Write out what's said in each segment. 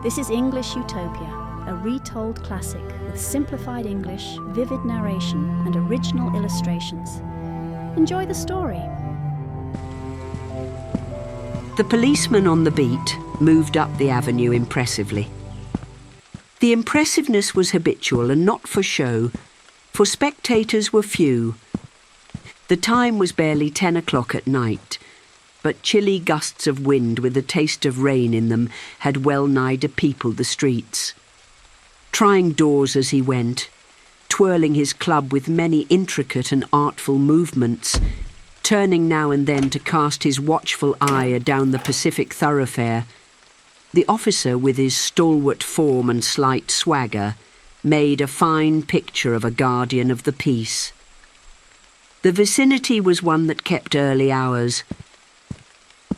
This is English Utopia, a retold classic with simplified English, vivid narration, and original illustrations. Enjoy the story. The policeman on the beat moved up the avenue impressively. The impressiveness was habitual and not for show, for spectators were few. The time was barely 10 o'clock at night, but chilly gusts of wind with a taste of rain in them had well-nigh depeopled the streets. Trying doors as he went, twirling his club with many intricate and artful movements, turning now and then to cast his watchful eye adown the Pacific thoroughfare, the officer, with his stalwart form and slight swagger, made a fine picture of a guardian of the peace. The vicinity was one that kept early hours.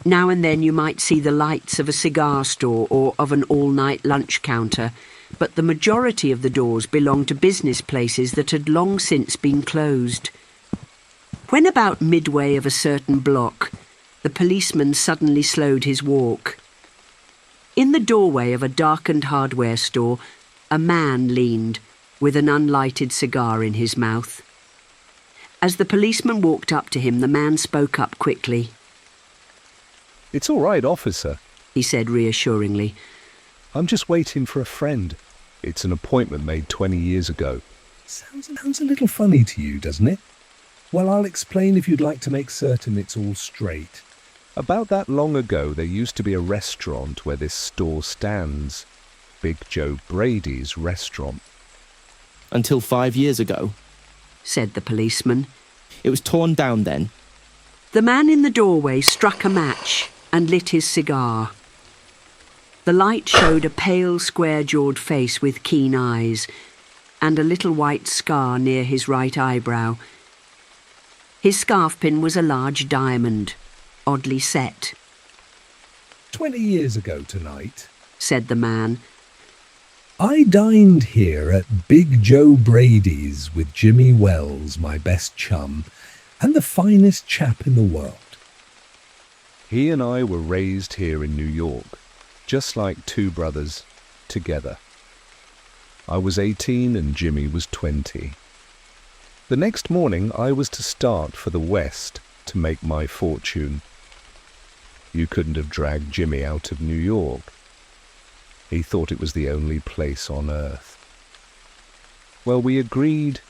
Now and then you might see the lights of a cigar store or of an all-night lunch counter, but the majority of the doors belonged to business places that had long since been closed. When about midway of a certain block, the policeman suddenly slowed his walk. In the doorway of a darkened hardware store, a man leaned, with an unlighted cigar in his mouth. As the policeman walked up to him, the man spoke up quickly. "It's all right, officer," he said reassuringly. "I'm just waiting for a friend. It's an appointment made 20 years ago." Sounds a little funny to you, doesn't it? Well, I'll explain if you'd like to make certain it's all straight. About that long ago, there used to be a restaurant where this store stands. Big Joe Brady's restaurant. Until 5 years ago, said the policeman. It was torn down then. The man in the doorway struck a match and lit his cigar. The light showed a pale, square-jawed face with keen eyes and a little white scar near his right eyebrow. His scarf pin was a large diamond, oddly set. 20 years ago tonight, said the man, I dined here at Big Joe Brady's with Jimmy Wells, my best chum, and the finest chap in the world. He and I were raised here in New York, just like two brothers, together. I was 18 and Jimmy was 20. The next morning I was to start for the West to make my fortune. You couldn't have dragged Jimmy out of New York. He thought it was the only place on earth. Well, we agreed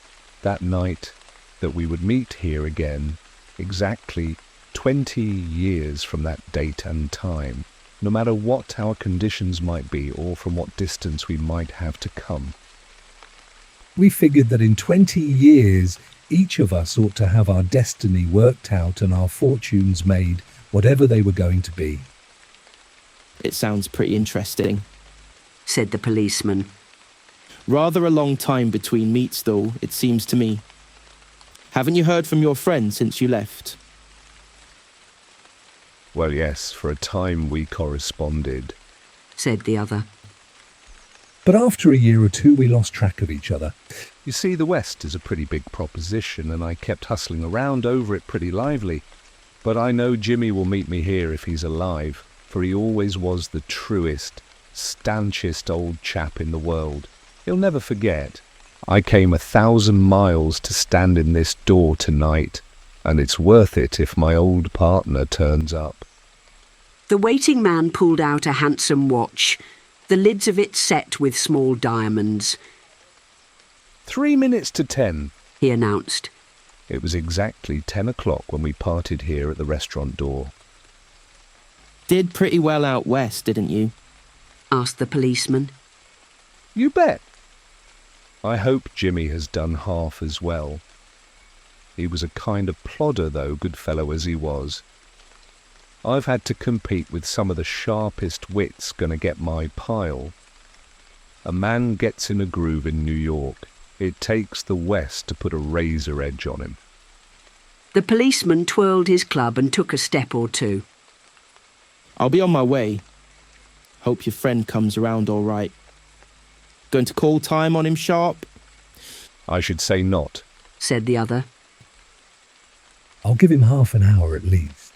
that night that we would meet here again exactly 20 years from that date and time, no matter what our conditions might be or from what distance we might have to come. We figured that in 20 years, each of us ought to have our destiny worked out and our fortunes made, whatever they were going to be. It sounds pretty interesting, said the policeman. Rather a long time between meets, though, it seems to me. Haven't you heard from your friend since you left? Well, yes, for a time we corresponded, said the other. But after a year or two, we lost track of each other. You see, the West is a pretty big proposition, and I kept hustling around over it pretty lively. But I know Jimmy will meet me here if he's alive, for he always was the truest, stanchest old chap in the world. He'll never forget. I came 1,000 miles to stand in this door tonight, and it's worth it if my old partner turns up. The waiting man pulled out a handsome watch, the lids of it set with small diamonds. 3 minutes to 10, he announced. It was exactly 10 o'clock when we parted here at the restaurant door. Did pretty well out west, didn't you? Asked the policeman. You bet. I hope Jimmy has done half as well. He was a kind of plodder, though, good fellow as he was. I've had to compete with some of the sharpest wits going to get my pile. A man gets in a groove in New York. It takes the West to put a razor edge on him. The policeman twirled his club and took a step or two. I'll be on my way. Hope your friend comes around all right. Going to call time on him sharp? I should say not, said the other. I'll give him half an hour at least.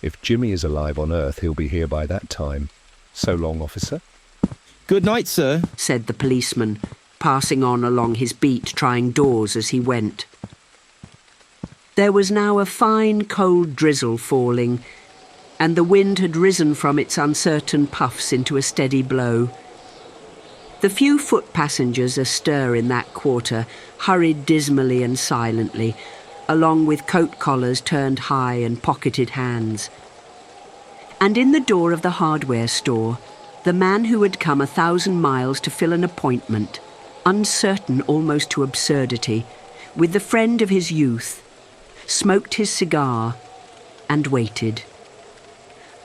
If Jimmy is alive on Earth, he'll be here by that time. So long, officer. Good night, sir, said the policeman, passing on along his beat, trying doors as he went. There was now a fine, cold drizzle falling, and the wind had risen from its uncertain puffs into a steady blow. The few foot passengers astir in that quarter hurried dismally and silently, along with coat collars turned high and pocketed hands. And in the door of the hardware store, the man who had come 1,000 miles to fill an appointment, uncertain almost to absurdity, with the friend of his youth, smoked his cigar and waited.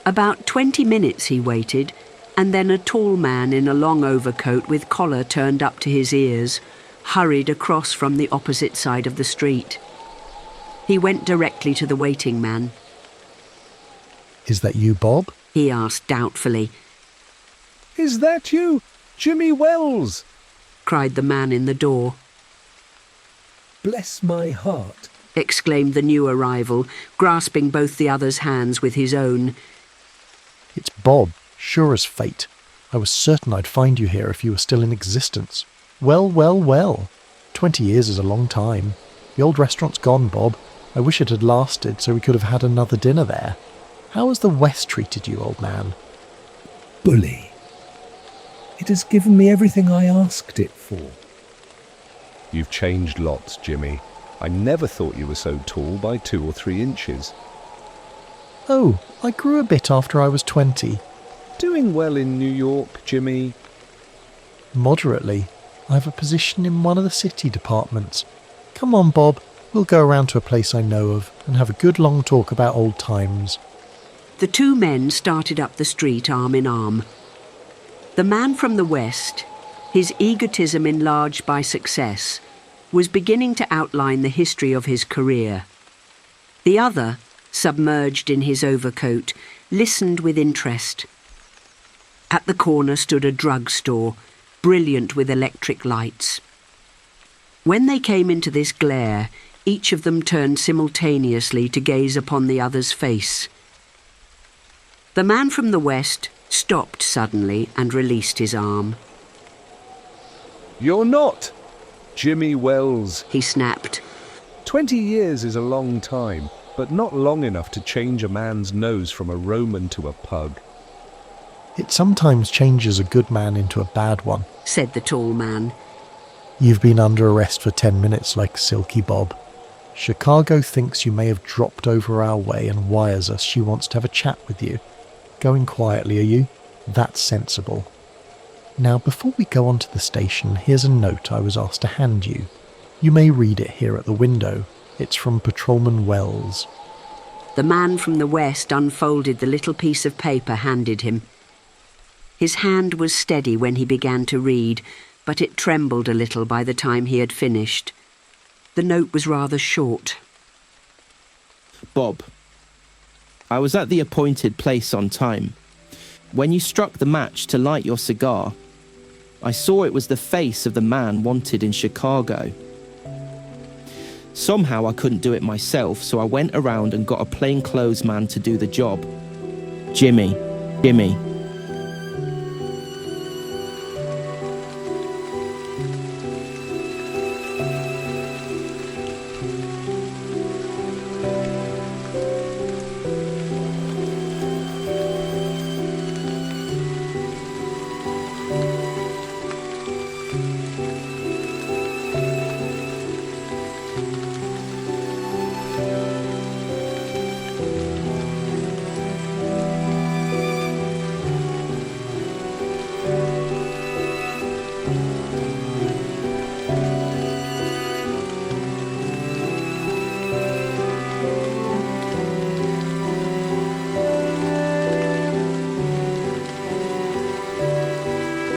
About 20 minutes he waited, and then a tall man in a long overcoat with collar turned up to his ears hurried across from the opposite side of the street. He went directly to the waiting man. Is that you, Bob? He asked doubtfully. Is that you, Jimmy Wells? Cried the man in the door. Bless my heart, exclaimed the new arrival, grasping both the other's hands with his own. It's Bob, sure as fate. I was certain I'd find you here if you were still in existence. Well, well, well. 20 years is a long time. The old restaurant's gone, Bob. I wish it had lasted so we could have had another dinner there. How has the West treated you, old man? Bully. It has given me everything I asked it for. You've changed lots, Jimmy. I never thought you were so tall by 2 or 3 inches. Oh, I grew a bit after I was 20. Doing well in New York, Jimmy? Moderately. I have a position in one of the city departments. Come on, Bob. We'll go around to a place I know of and have a good long talk about old times. The two men started up the street arm in arm. The man from the West, his egotism enlarged by success, was beginning to outline the history of his career. The other, submerged in his overcoat, listened with interest. At the corner stood a drugstore, brilliant with electric lights. When they came into this glare, each of them turned simultaneously to gaze upon the other's face. The man from the West stopped suddenly and released his arm. You're not Jimmy Wells, he snapped. 20 years is a long time, but not long enough to change a man's nose from a Roman to a pug. It sometimes changes a good man into a bad one, said the tall man. You've been under arrest for 10 minutes like Silky Bob. Chicago thinks you may have dropped over our way and wires us she wants to have a chat with you. Going quietly, are you? That's sensible. Now, before we go on to the station, here's a note I was asked to hand you. You may read it here at the window. It's from Patrolman Wells. The man from the West unfolded the little piece of paper handed him. His hand was steady when he began to read, but it trembled a little by the time he had finished. The note was rather short. Bob, I was at the appointed place on time. When you struck the match to light your cigar, I saw it was the face of the man wanted in Chicago. Somehow I couldn't do it myself, so I went around and got a plainclothes man to do the job. Jimmy.